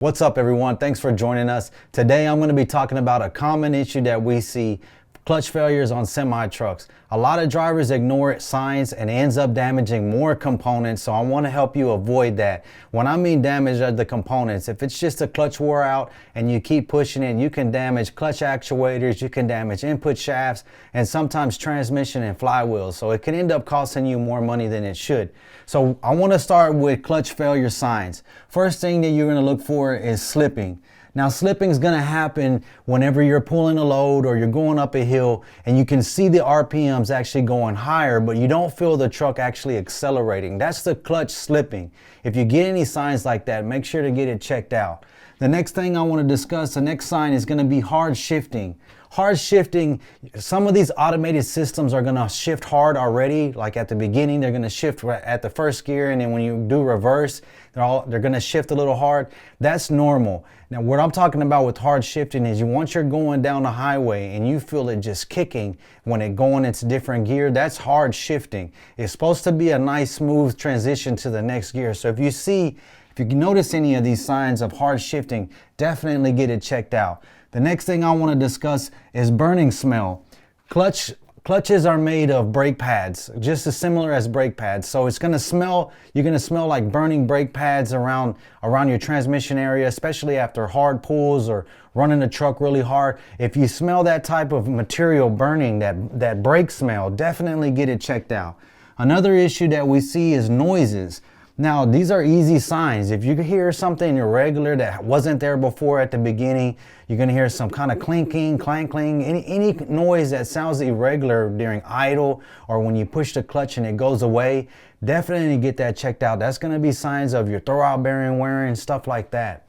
What's up, everyone? Thanks for joining us. Today I'm going to be talking about a common issue that we see: clutch failures on semi trucks. A lot of drivers ignore signs and ends up damaging more components, so I want to help you avoid that. When I mean damage are the components, if it's just a clutch wore out and you keep pushing it, you can damage clutch actuators, you can damage input shafts, and sometimes transmission and flywheels, so it can end up costing you more money than it should. So I want to start with clutch failure signs. First thing that you're going to look for is slipping. Now, slipping is going to happen whenever you're pulling a load or you're going up a hill and you can see the RPMs actually going higher, but you don't feel the truck actually accelerating. That's the clutch slipping. If you get any signs like that, make sure to get it checked out. The next thing I want to discuss, the next sign is going to be hard shifting. Hard shifting, some of these automated systems are going to shift hard already. Like at the beginning, they're going to shift at the first gear, and then when you do reverse, they're going to shift a little hard. That's normal. Now, what I'm talking about with hard shifting is once you're going down the highway and you feel it just kicking when it going into different gear, that's hard shifting. It's supposed to be a nice smooth transition to the next gear. So if you notice any of these signs of hard shifting, definitely get it checked out. The next thing I want to discuss is burning smell. Clutches are made of brake pads, just as similar as brake pads. So it's going to smell, you're going to smell like burning brake pads around your transmission area, especially after hard pulls or running the truck really hard. If you smell that type of material burning, that brake smell, definitely get it checked out. Another issue that we see is noises. Now, these are easy signs. If you hear something irregular that wasn't there before at the beginning, you're going to hear some kind of clinking, clankling, any noise that sounds irregular during idle or when you push the clutch and it goes away, definitely get that checked out. That's going to be signs of your throwout bearing wearing, stuff like that.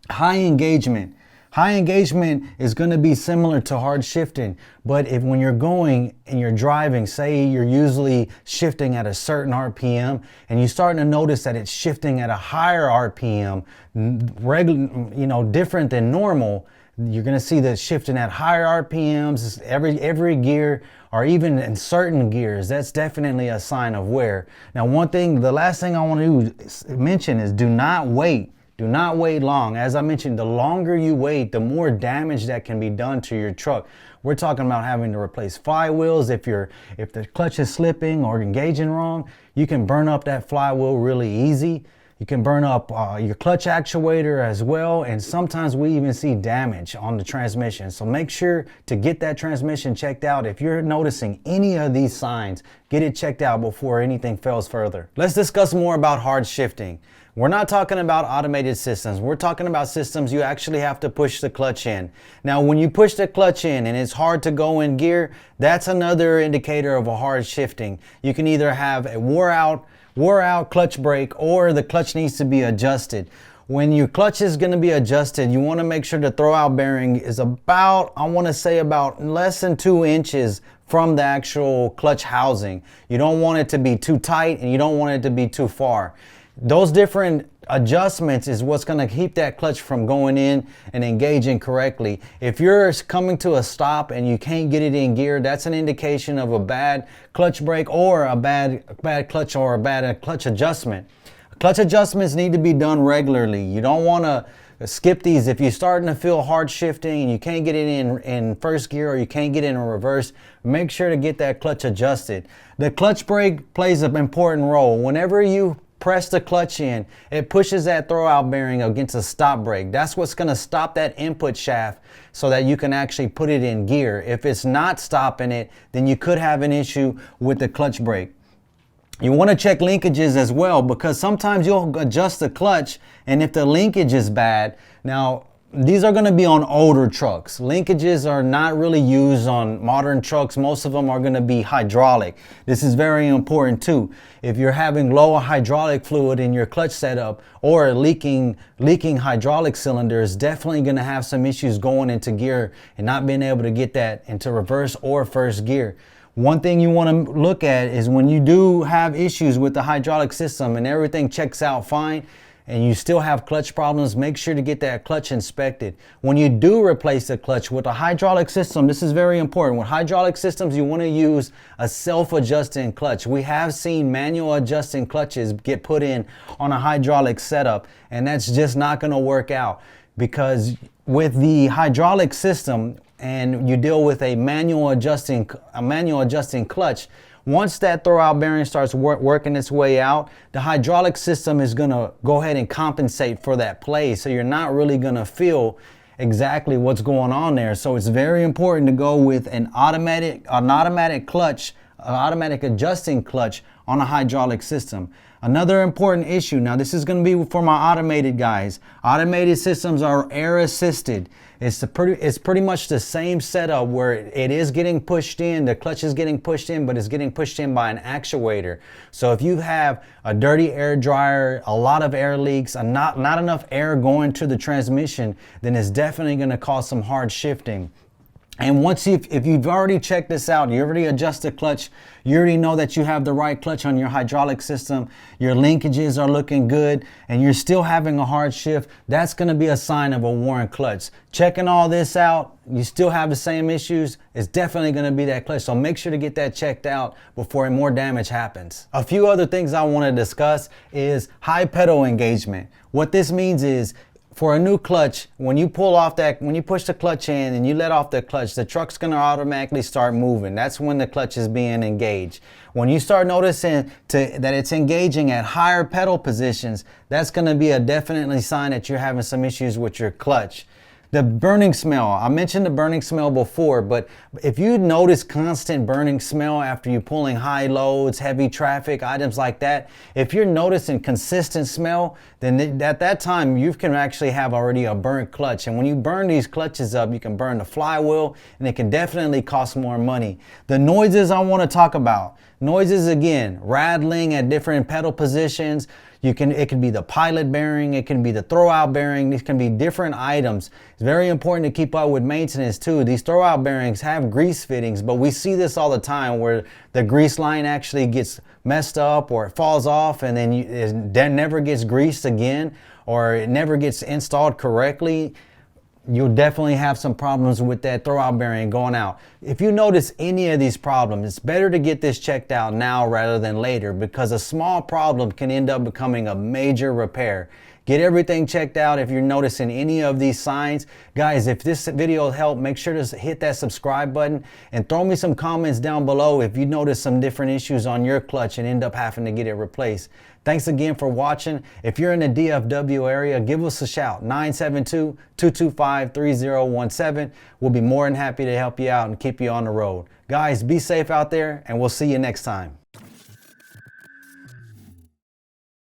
High engagement. High engagement is going to be similar to hard shifting, but when you're going and you're driving, say you're usually shifting at a certain RPM and you're starting to notice that it's shifting at a higher RPM, different than normal, you're going to see that shifting at higher RPMs, every gear, or even in certain gears, that's definitely a sign of wear. Now, the last thing I want to mention is do not wait. Do not wait long. As I mentioned, the longer you wait, the more damage that can be done to your truck. We're talking about having to replace flywheels. If the clutch is slipping or engaging wrong, you can burn up that flywheel really easy. You can burn up your clutch actuator as well, and sometimes we even see damage on the transmission. So make sure to get that transmission checked out. If you're noticing any of these signs, get it checked out before anything fails further. Let's discuss more about hard shifting. We're not talking about automated systems. We're talking about systems you actually have to push the clutch in. Now, when you push the clutch in and it's hard to go in gear, that's another indicator of a hard shifting. You can either have a wore out clutch brake, or the clutch needs to be adjusted. When your clutch is going to be adjusted, you want to make sure the throwout bearing is about less than 2 inches from the actual clutch housing. You don't want it to be too tight and you don't want it to be too far. Those different adjustments is what's going to keep that clutch from going in and engaging correctly. If you're coming to a stop and you can't get it in gear, that's an indication of a bad clutch brake or a bad clutch or a bad clutch adjustment. Clutch adjustments need to be done regularly. You don't want to skip these. If you're starting to feel hard shifting and you can't get it in first gear or you can't get it in reverse, make sure to get that clutch adjusted. The clutch brake plays an important role. Whenever you press the clutch in, it pushes that throwout bearing against a stop brake. That's what's going to stop that input shaft so that you can actually put it in gear. If it's not stopping it, then you could have an issue with the clutch brake. You want to check linkages as well, because sometimes you'll adjust the clutch and if the linkage is bad, now these are going to be on older trucks. Linkages are not really used on modern trucks. Most of them are going to be hydraulic. This is very important too. If you're having low hydraulic fluid in your clutch setup or leaking hydraulic cylinders, definitely going to have some issues going into gear and not being able to get that into reverse or first gear. One thing you want to look at is when you do have issues with the hydraulic system and everything checks out fine, and you still have clutch problems, make sure to get that clutch inspected. When you do replace the clutch with a hydraulic system, this is very important. With hydraulic systems, you want to use a self-adjusting clutch. We have seen manual adjusting clutches get put in on a hydraulic setup, and that's just not going to work out, because with the hydraulic system and you deal with a manual adjusting clutch, once that throwout bearing starts working its way out, the hydraulic system is going to go ahead and compensate for that play. So you're not really going to feel exactly what's going on there. So it's very important to go with an automatic clutch, an automatic adjusting clutch on a hydraulic system. Another important issue, now this is going to be for my automated guys. Automated systems are air assisted. It's pretty much the same setup where it is getting pushed in, the clutch is getting pushed in, but it's getting pushed in by an actuator. So if you have a dirty air dryer, a lot of air leaks, and not enough air going to the transmission, then it's definitely going to cause some hard shifting. And once if you've already checked this out, you already adjust the clutch, you already know that you have the right clutch on your hydraulic system, your linkages are looking good, and you're still having a hard shift, that's going to be a sign of a worn clutch. Checking all this out, you still have the same issues, it's definitely going to be that clutch. So make sure to get that checked out before more damage happens. A few other things I want to discuss is high pedal engagement. What this means is, for a new clutch, when you push the clutch in and you let off the clutch, the truck's gonna automatically start moving. That's when the clutch is being engaged. When you start noticing that it's engaging at higher pedal positions, that's gonna be a definitely sign that you're having some issues with your clutch. The burning smell, I mentioned the burning smell before, but if you notice constant burning smell after you pulling high loads, heavy traffic, items like that, if you're noticing consistent smell, then at that time you can actually have already a burnt clutch. And when you burn these clutches up, you can burn the flywheel, and it can definitely cost more money. The noises I want to talk about. Noises, again, rattling at different pedal positions. It can be the pilot bearing, it can be the throwout bearing, these can be different items. It's very important to keep up with maintenance too. These throwout bearings have grease fittings, but we see this all the time where the grease line actually gets messed up, or it falls off and then it never gets greased again, or it never gets installed correctly. You'll definitely have some problems with that throwout bearing going out. If you notice any of these problems, it's better to get this checked out now rather than later, because a small problem can end up becoming a major repair. Get everything checked out if you're noticing any of these signs. Guys, if this video helped, make sure to hit that subscribe button and throw me some comments down below if you notice some different issues on your clutch and end up having to get it replaced. Thanks again for watching. If you're in the DFW area, give us a shout, 972-225-3017. We'll be more than happy to help you out and keep you on the road. Guys, be safe out there, and we'll see you next time.